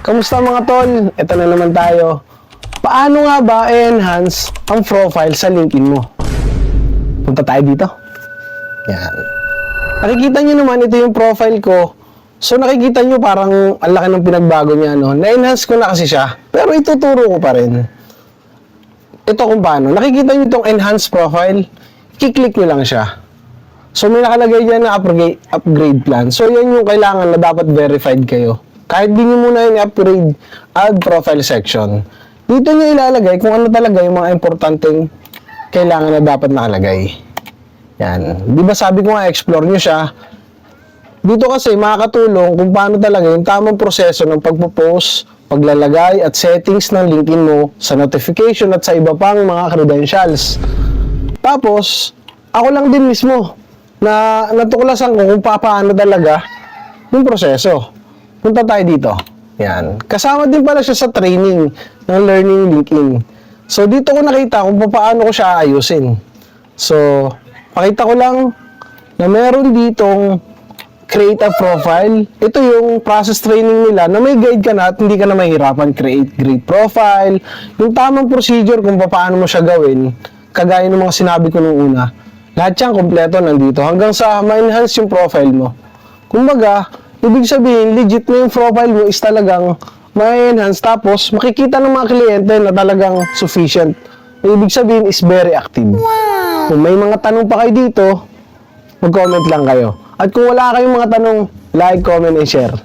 Kamusta mga tol? Ito na naman tayo. Paano nga ba i-enhance ang profile sa LinkedIn mo? Punta tayo dito. Yan. Nakikita nyo naman, ito yung profile ko. So nakikita nyo parang ang laki ng pinagbago niya, no? Na-enhance ko na kasi siya. Pero ituturo ko pa rin. Ito kung paano. Nakikita nyo itong enhance profile. Kiklik nyo lang siya. So may nakalagay dyan na upgrade plan. So yan yung kailangan na dapat verified kayo. Kahit di nyo muna yung upgrade, add profile section. Dito nyo ilalagay kung ano talaga yung mga importanteng kailangan na dapat nakalagay. Yan. Di ba sabi ko nga, explore nyo siya. Dito kasi makakatulong kung paano talaga yung tamang proseso ng pagpo-post, paglalagay at settings ng LinkedIn mo sa notification at sa iba pang mga credentials. Tapos, ako lang din mismo na natuklasan ko kung paano talaga yung proseso. Punta tayo dito. Yan. Kasama din pala siya sa training ng Learning LinkedIn. So, dito ko nakita kung paano ko siya ayusin. So, pakita ko lang na meron ditong create a profile. Ito yung process training nila na may guide ka na at hindi ka na mahirapan create great profile. Yung tamang procedure kung paano mo siya gawin, kagaya ng mga sinabi ko nung una. Lahat yan kompleto nandito hanggang sa ma-enhance yung profile mo. Kumbaga, ibig sabihin, legit na yung profile mo is talagang ma-enhance tapos makikita ng mga kliyente na talagang sufficient. Ibig sabihin is very active. Wow. Kung may mga tanong pa kayo dito, mag-comment lang kayo. At kung wala kayong mga tanong, like, comment, and share.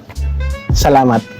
Salamat.